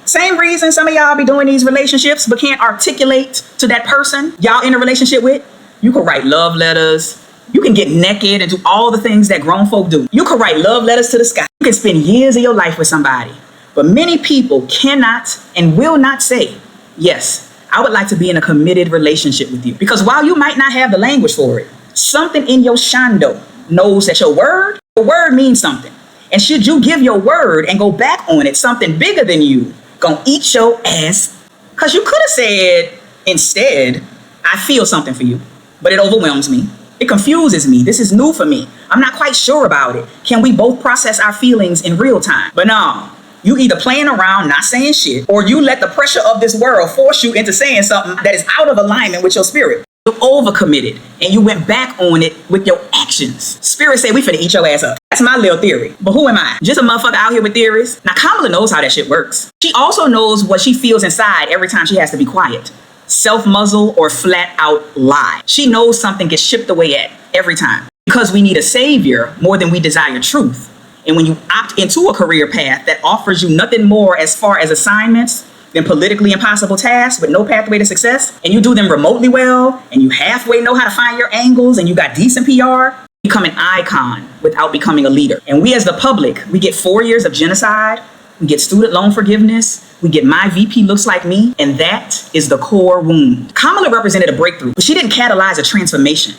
same reason some of y'all be doing these relationships but can't articulate to that person y'all in a relationship with You can write love letters. You can get naked and do all the things that grown folk do. You can write love letters to the sky. You can spend years of your life with somebody. But many people cannot and will not say, yes, I would like to be in a committed relationship with you. Because while you might not have the language for it, something in your shando knows that your word means something. And should you give your word and go back on it, something bigger than you gonna eat your ass. Because you could have said instead, I feel something for you, but it overwhelms me. It confuses me. This is new for me. I'm not quite sure about it. Can we both process our feelings in real time? But no, you either playing around, not saying shit, or you let the pressure of this world force you into saying something that is out of alignment with your spirit. You're overcommitted and you went back on it with your actions. Spirit said, we finna eat your ass up. That's my little theory. But who am I? Just a motherfucker out here with theories? Now, Kamala knows how that shit works. She also knows what she feels inside every time she has to be quiet. Self-muzzle or flat out lie. She knows something gets chipped away at every time. Because we need a savior more than we desire truth. And when you opt into a career path that offers you nothing more as far as assignments than politically impossible tasks with no pathway to success, and you do them remotely well, and you halfway know how to find your angles, and you got decent PR, you become an icon without becoming a leader. And we as the public, we get 4 years of genocide, we get student loan forgiveness, we get my VP looks like me, and that is the core wound. Kamala represented a breakthrough, but she didn't catalyze a transformation.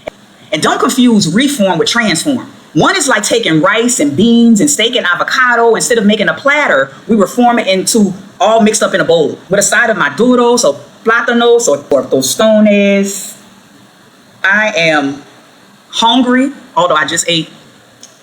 And don't confuse reform with transform. One is like taking rice and beans and steak and avocado. Instead of making a platter, we reform it into all mixed up in a bowl with a side of maduros or plátanos or tostones. I am hungry, although I just ate,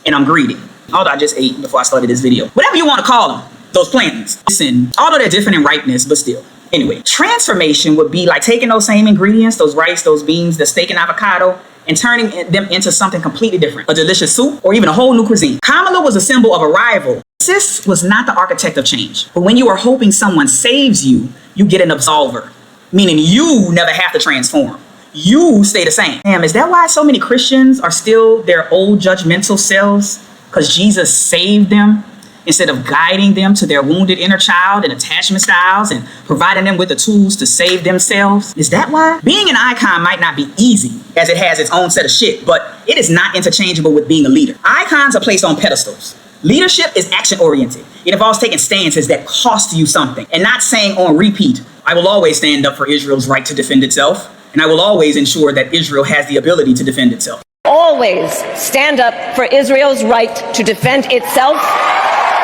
and I'm greedy, although I just ate before I started this video. Whatever you want to call them, those plantains. Listen, although they're different in ripeness, but still. Anyway, transformation would be like taking those same ingredients, those rice, those beans, the steak and avocado, and turning them into something completely different, a delicious soup or even a whole new cuisine. Kamala was a symbol of arrival. Sis was not the architect of change, but when you are hoping someone saves you, you get an absolver, meaning you never have to transform. You stay the same. Damn, is that why so many Christians are still their old judgmental selves? Because Jesus saved them instead of guiding them to their wounded inner child and attachment styles and providing them with the tools to save themselves? Is that why? Being an icon might not be easy, as it has its own set of shit, but it is not interchangeable with being a leader. Icons are placed on pedestals. Leadership is action-oriented. It involves taking stances that cost you something and not saying on repeat, I will always stand up for Israel's right to defend itself, and I will always ensure that Israel has the ability to defend itself.
Always stand up for Israel's right to defend itself,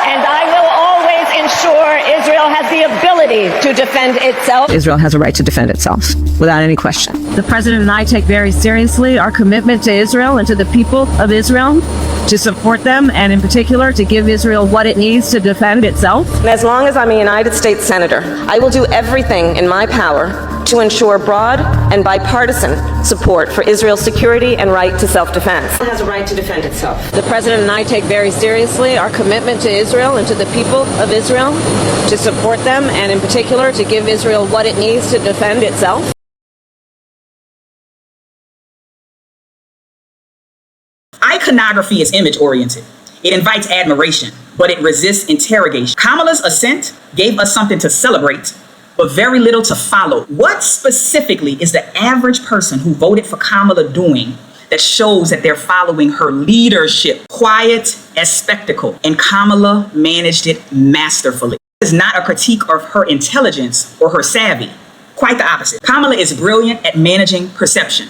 and I will always ensure Israel has the ability to defend itself.
Israel has a right to defend itself, without any question. The President and I take very seriously our commitment to Israel and to the people of Israel, to support them, and in particular, to give Israel what it needs to defend itself.
And as long as I'm a United States Senator, I will do everything in my power to ensure broad and bipartisan support for Israel's security and right to self-defense. It has a right to defend itself.
The President and I take very seriously our commitment to Israel and to the people of Israel, to support them, and in particular, to give Israel what it needs to defend itself.
Iconography is image-oriented. It invites admiration, but it resists interrogation. Kamala's ascent gave us something to celebrate, but very little to follow. What specifically is the average person who voted for Kamala doing that shows that they're following her leadership? Quiet as spectacle, and Kamala managed it masterfully. This is not a critique of her intelligence or her savvy. Quite the opposite. Kamala is brilliant at managing perception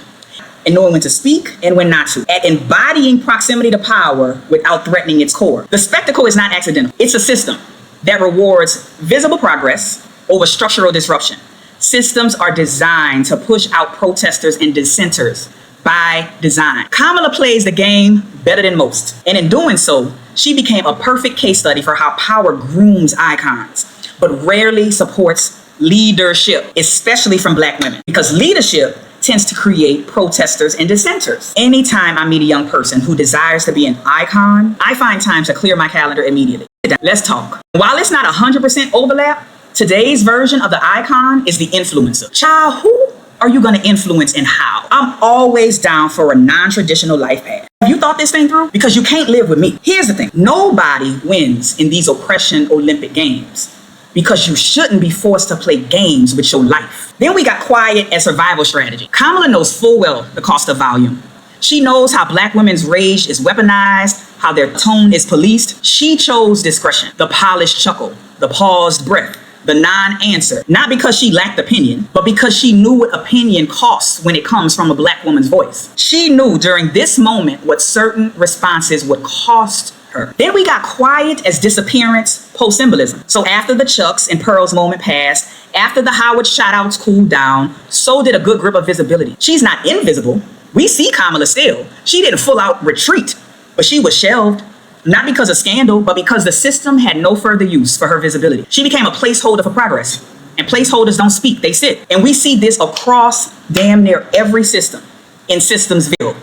and knowing when to speak and when not to, at embodying proximity to power without threatening its core. The spectacle is not accidental. It's a system that rewards visible progress over structural disruption. Systems are designed to push out protesters and dissenters by design. Kamala plays the game better than most, and in doing so, she became a perfect case study for how power grooms icons, but rarely supports leadership, especially from Black women, because leadership tends to create protesters and dissenters. Anytime I meet a young person who desires to be an icon, I find time to clear my calendar immediately. Let's talk. While it's not 100% overlap, today's version of the icon is the influencer. Child, who are you gonna influence and how? I'm always down for a non-traditional life path. Have you thought this thing through? Because you can't live with me. Here's the thing. Nobody wins in these oppression Olympic games because you shouldn't be forced to play games with your life. Then we got quiet as survival strategy. Kamala knows full well the cost of volume. She knows how Black women's rage is weaponized, how their tone is policed. She chose discretion, the polished chuckle, the paused breath, the non-answer, not because she lacked opinion, but because she knew what opinion costs when it comes from a Black woman's voice. She knew during this moment what certain responses would cost her. Then we got quiet as disappearance, post-symbolism. So after the Chucks and Pearls moment passed, after the Howard shout-outs cooled down, so did a good grip of visibility. She's not invisible. We see Kamala still. She didn't full out retreat, but she was shelved. Not because of scandal, but because the system had no further use for her visibility. She became a placeholder for progress. And placeholders don't speak, they sit. And we see this across damn near every system in Systemsville.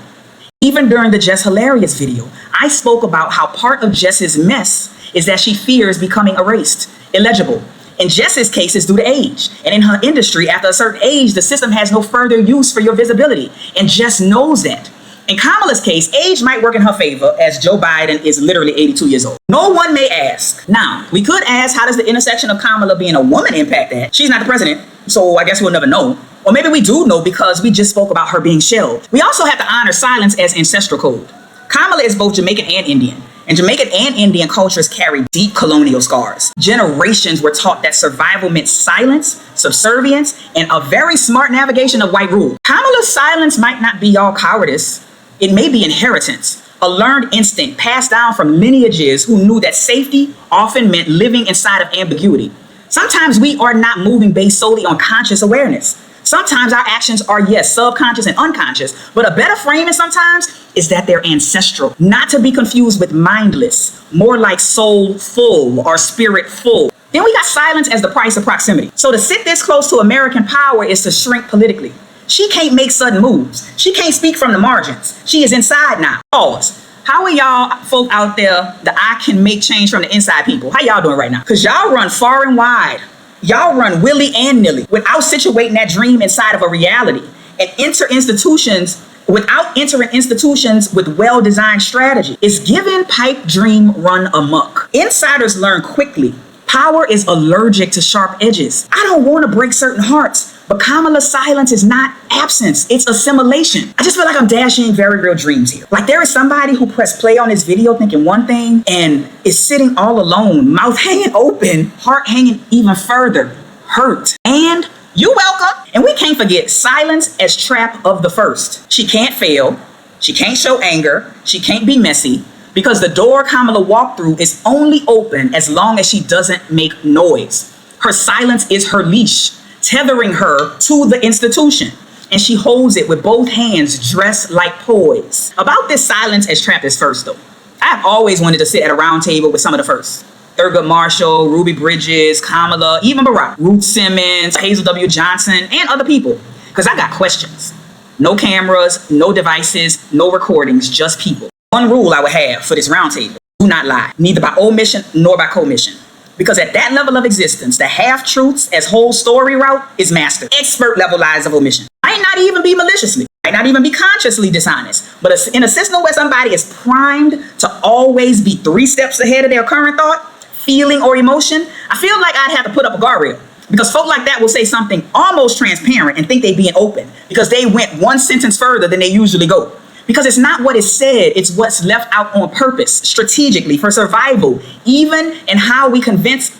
Even during the Jess Hilarious video, I spoke about how part of Jess's mess is that she fears becoming erased, illegible. In Jess's case, it's due to age. And in her industry, after a certain age, the system has no further use for your visibility. And Jess knows that. In Kamala's case, age might work in her favor as Joe Biden is literally 82 years old. No one may ask. Now, we could ask, how does the intersection of Kamala being a woman impact that? She's not the president, so I guess we'll never know. Or maybe we do know because we just spoke about her being shelved. We also have to honor silence as ancestral code. Kamala is both Jamaican and Indian. And Jamaican and Indian cultures carry deep colonial scars. Generations were taught that survival meant silence, subservience, and a very smart navigation of white rule. Kamala's silence might not be all cowardice. It may be inheritance, a learned instinct passed down from lineages who knew that safety often meant living inside of ambiguity. Sometimes we are not moving based solely on conscious awareness. Sometimes our actions are, yes, subconscious and unconscious, but a better framing sometimes is that they're ancestral, not to be confused with mindless, more like soulful or spiritful. Then we got silence as the price of proximity. So to sit this close to American power is to shrink politically. She can't make sudden moves. She can't speak from the margins. She is inside now. Pause. How are y'all folk out there that I can make change from the inside people? How y'all doing right now? Because y'all run far and wide. Y'all run willy and nilly without situating that dream inside of a reality and enter institutions without entering institutions with well-designed strategy. It's given pipe dream run amok. Insiders learn quickly. Power is allergic to sharp edges. I don't want to break certain hearts, but Kamala's silence is not absence, it's assimilation. I just feel like I'm dashing very real dreams here. Like there is somebody who pressed play on this video thinking one thing and is sitting all alone, mouth hanging open, heart hanging even further, hurt. And you welcome. And we can't forget silence as trap of the first. She can't fail, she can't show anger, she can't be messy, because the door Kamala walked through is only open as long as she doesn't make noise. Her silence is her leash, tethering her to the institution. And she holds it with both hands dressed like poise. About this silence as trapped as first though. I've always wanted to sit at a round table with some of the first. Thurgood Marshall, Ruby Bridges, Kamala, even Barack, Ruth Simmons, Hazel W. Johnson, and other people. Because I got questions. No cameras, no devices, no recordings, just people. One rule I would have for this roundtable: do not lie, neither by omission nor by commission. Because at that level of existence, the half-truths as whole story route is mastered. Expert level lies of omission. Might not even be maliciously, might not even be consciously dishonest, but in a system where somebody is primed to always be 3 steps ahead of their current thought, feeling, or emotion, I feel like I'd have to put up a guardrail. Because folk like that will say something almost transparent and think they being open because they went one sentence further than they usually go. Because it's not what is said, it's what's left out on purpose, strategically, for survival, even how we convince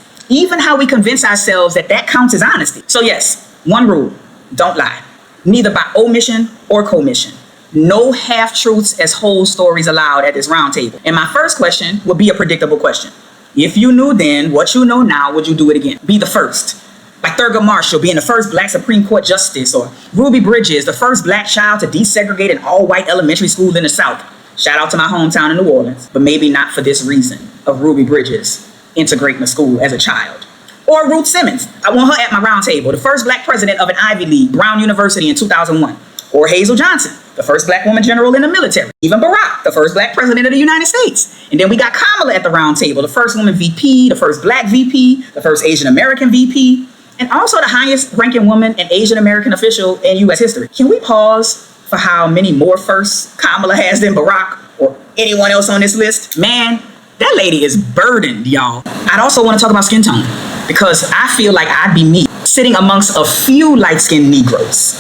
ourselves that counts as honesty. So yes, one rule, don't lie, neither by omission or commission. No half-truths as whole stories allowed at this roundtable. And my first question would be a predictable question. If you knew then what you know now, would you do it again? Be the first. Like Thurgood Marshall being the first Black Supreme Court Justice, or Ruby Bridges, the first Black child to desegregate an all-white elementary school in the South. Shout out to my hometown in New Orleans, but maybe not for this reason of Ruby Bridges integrating a school as a child. Or Ruth Simmons, I want her at my round table, the first Black president of an Ivy League, Brown University in 2001. Or Hazel Johnson, the first Black woman general in the military. Even Barack, the first Black president of the United States. And then we got Kamala at the round table, the first woman VP, the first Black VP, the first Asian American VP, and also the highest ranking woman and Asian American official in U.S. history. Can we pause for how many more firsts Kamala has than Barack or anyone else on this list? Man, that lady is burdened, y'all. I'd also want to talk about skin tone. because I feel like I'd be me, sitting amongst a few light-skinned Negroes.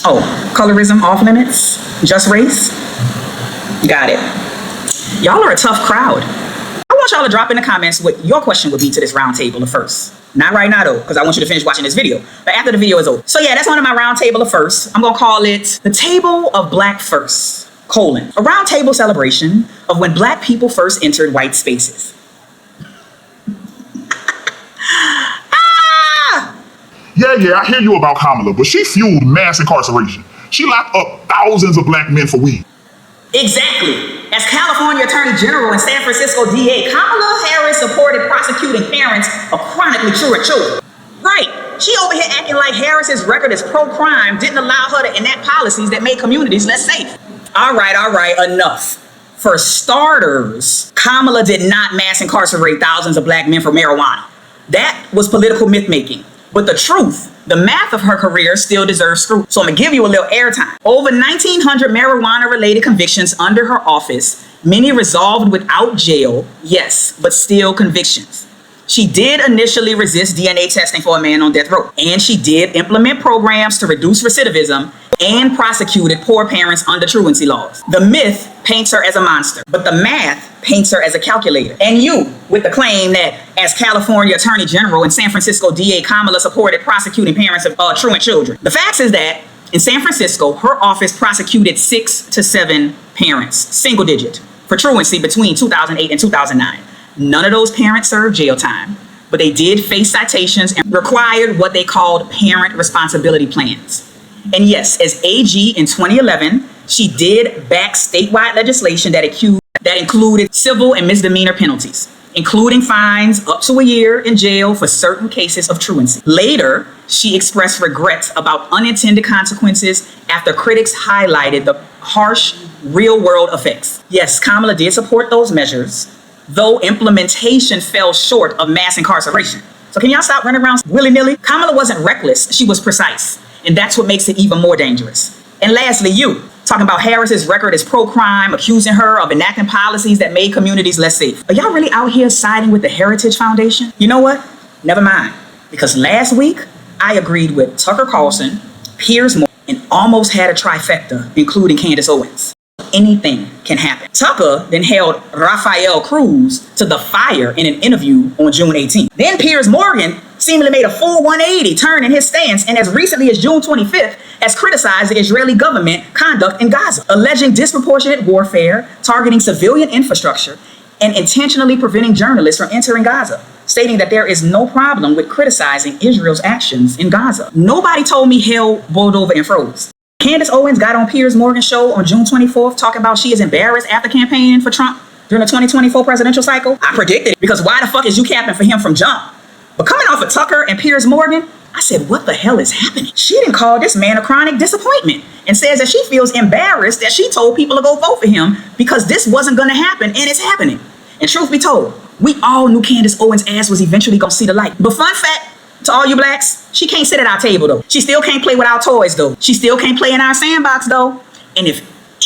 Oh, colorism off limits? Just race? Got it. Y'all are a tough crowd. I want y'all to drop in the comments what your question would be to this round table of firsts. Not right now though, because I want you to finish watching this video, but after the video is over. So yeah, that's one of my round table of firsts. I'm gonna call it the Table of Black Firsts, a round table celebration of when Black people first entered white spaces.
Yeah, I hear you about Kamala, but she fueled mass incarceration. She locked up thousands of Black men for weed.
Exactly. As California Attorney General and San Francisco DA, Kamala Harris supported prosecuting parents of chronically truant children. Right. She over here acting like Harris's record as pro-crime didn't allow her to enact policies that made communities less safe. All right, enough. For starters, Kamala did not mass incarcerate thousands of Black men for marijuana. That was political myth-making. But the truth, the math of her career still deserves scrutiny. So I'm gonna give you a little airtime. Over 1,900 marijuana-related convictions under her office, many resolved without jail, yes, but still convictions. She did initially resist DNA testing for a man on death row, and she did implement programs to reduce recidivism and prosecuted poor parents under truancy laws. The myth paints her as a monster, but the math paints her as a calculator. And you, with the claim that as California Attorney General and San Francisco DA, Kamala supported prosecuting parents of truant children. The facts is that in San Francisco, her office prosecuted 6 to 7 parents, single digit, for truancy between 2008 and 2009. None of those parents served jail time, but they did face citations and required what they called parent responsibility plans. And yes, as AG in 2011, she did back statewide legislation that included civil and misdemeanor penalties, including fines up to a year in jail for certain cases of truancy. Later, she expressed regrets about unintended consequences after critics highlighted the harsh real-world effects. Yes, Kamala did support those measures, though implementation fell short of mass incarceration. So can y'all stop running around willy-nilly? Kamala wasn't reckless, she was precise. And that's what makes it even more dangerous. And lastly, you, talking about Harris's record as pro-crime, accusing her of enacting policies that made communities less safe. Are y'all really out here siding with the Heritage Foundation? You know what? Never mind. Because last week, I agreed with Tucker Carlson, Piers Morgan, and almost had a trifecta, including Candace Owens. Anything can happen. Tucker then held Rafael Cruz to the fire in an interview on June 18th. Then Piers Morgan seemingly made a full 180 turn in his stance, and as recently as June 25th, has criticized the Israeli government conduct in Gaza, alleging disproportionate warfare, targeting civilian infrastructure, and intentionally preventing journalists from entering Gaza, stating that there is no problem with criticizing Israel's actions in Gaza. Nobody told me hell boiled over and froze. Candace Owens got on Piers Morgan's show on June 24th talking about she is embarrassed after campaigning for Trump during the 2024 presidential cycle. I predicted it, because why the fuck is you capping for him from jump? But coming off of Tucker and Piers Morgan, I said, what the hell is happening? She didn't call this man a chronic disappointment and says that she feels embarrassed that she told people to go vote for him because this wasn't going to happen, and it's happening. And truth be told, we all knew Candace Owens' ass was eventually going to see the light. But fun fact to all you Blacks, she can't sit at our table though. She still can't play with our toys though. She still can't play in our sandbox though. And if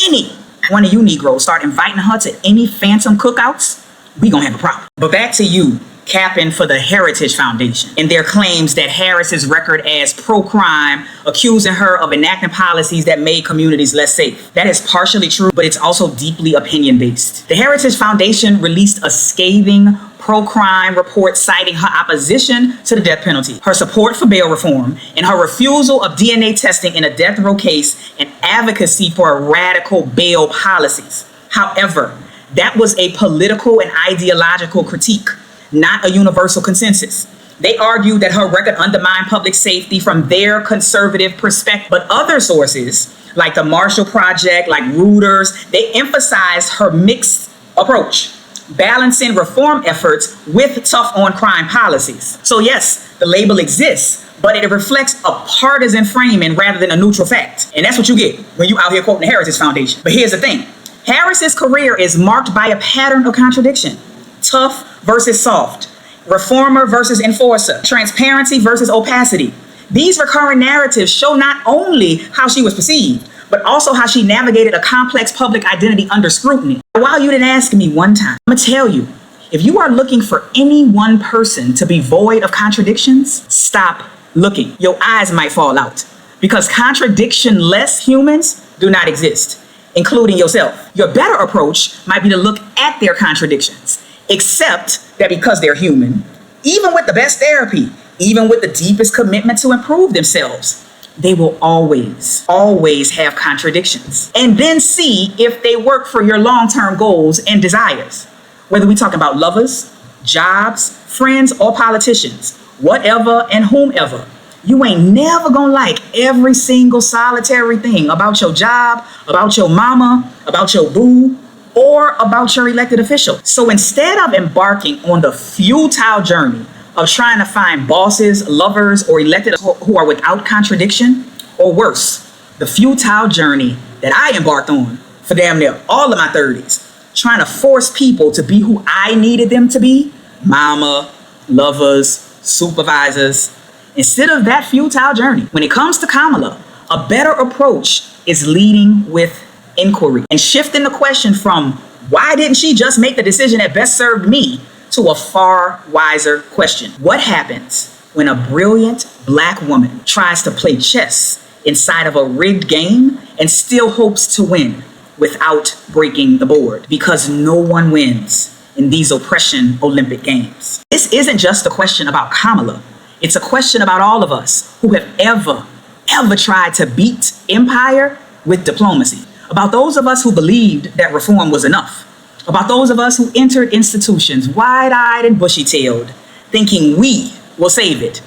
any one of you Negroes start inviting her to any phantom cookouts, we gonna have a problem. But back to you capping for the Heritage Foundation and their claims that Harris's record as pro-crime, accusing her of enacting policies that made communities less safe. That is partially true, but it's also deeply opinion-based. The Heritage Foundation released a scathing pro-crime report citing her opposition to the death penalty, her support for bail reform, and her refusal of DNA testing in a death row case and advocacy for radical bail policies. However, that was a political and ideological critique, not a universal consensus. They argued that her record undermined public safety from their conservative perspective, but other sources, like the Marshall Project, like Reuters, they emphasized her mixed approach, balancing reform efforts with tough on crime policies. So yes, the label exists, but it reflects a partisan framing rather than a neutral fact. And that's what you get when you out here quoting the Heritage Foundation. But here's the thing. Harris's career is marked by a pattern of contradiction. Tough versus soft, reformer versus enforcer, transparency versus opacity. These recurring narratives show not only how she was perceived, but also how she navigated a complex public identity under scrutiny. While you didn't ask me one time, I'm gonna tell you, If you are looking for any one person to be void of contradictions, stop looking. Your eyes might fall out because contradiction-less humans do not exist, including yourself. Your better approach might be to look at their contradictions, except that because they're human, even with the best therapy, even with the deepest commitment to improve themselves, they will always have contradictions. And then see if they work for your long-term goals and desires. Whether we talk about lovers, jobs, friends, or politicians, whatever and whomever, you ain't never gonna like every single solitary thing about your job, about your mama, about your boo, or about your elected official. So instead of embarking on the futile journey of trying to find bosses, lovers, or elected who are without contradiction, or worse, the futile journey that I embarked on for damn near all of my 30s, trying to force people to be who I needed them to be, mama, lovers, supervisors. Instead of that futile journey, when it comes to Kamala, a better approach is leading with inquiry and shifting the question from why didn't she just make the decision that best served me to a far wiser question. What happens when a brilliant Black woman tries to play chess inside of a rigged game and still hopes to win without breaking the board? Because no one wins in these oppression Olympic games. This isn't just a question about Kamala. It's a question about all of us who have ever tried to beat empire with diplomacy. About those of us who believed that reform was enough. About those of us who entered institutions wide-eyed and bushy-tailed, thinking we will save it,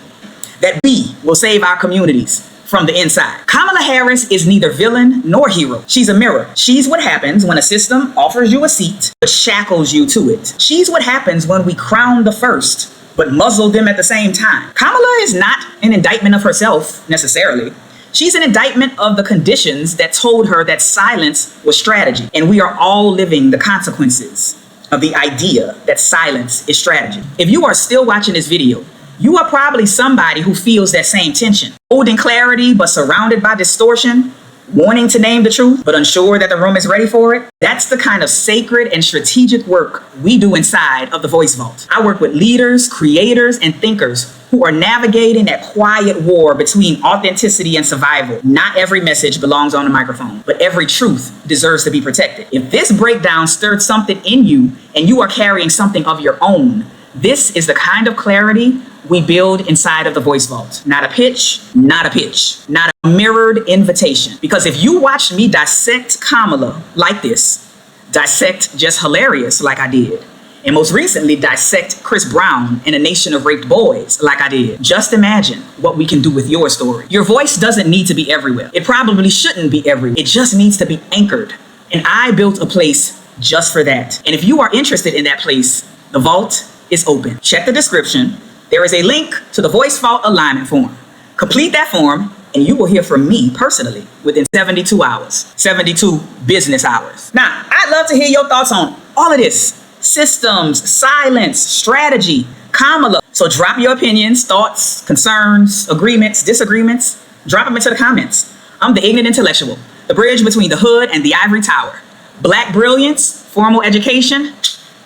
that we will save our communities from the inside. Kamala Harris is neither villain nor hero. She's a mirror. She's what happens when a system offers you a seat, but shackles you to it. She's what happens when we crown the first, but muzzle them at the same time. Kamala is not an indictment of herself, necessarily. She's an indictment of the conditions that told her that silence was strategy. And we are all living the consequences of the idea that silence is strategy. If you are still watching this video, you are probably somebody who feels that same tension. Holding clarity, but surrounded by distortion. Wanting to name the truth, but unsure that the room is ready for it. That's the kind of sacred and strategic work we do inside of the Voice Vault. I work with leaders, creators, and thinkers who are navigating that quiet war between authenticity and survival. Not every message belongs on the microphone, but every truth deserves to be protected. If this breakdown stirred something in you and you are carrying something of your own, this is the kind of clarity we build inside of the Voice Vault. Not a pitch, not a mirrored invitation. Because if you watched me dissect Kamala like this, dissect Just Hilarious like I did, and most recently dissect Chris Brown in A Nation of Raped Boys like I did, just imagine what we can do with your story. Your voice doesn't need to be everywhere. It probably shouldn't be everywhere. It just needs to be anchored. And I built a place just for that. And if you are interested in that place, the vault is open. Check the description. There is a link to the Voice Vault alignment form. Complete that form and you will hear from me personally within 72 hours, 72 business hours. Now, I'd love to hear your thoughts on all of this. Systems, silence, strategy, Kamala. So drop your opinions, thoughts, concerns, agreements, disagreements. Drop them into the comments. I'm the Ignant Intellectual, the bridge between the hood and the ivory tower. Black brilliance, formal education,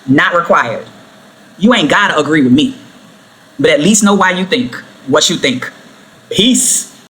not required. You ain't gotta agree with me, but at least know why you think what you think. Peace.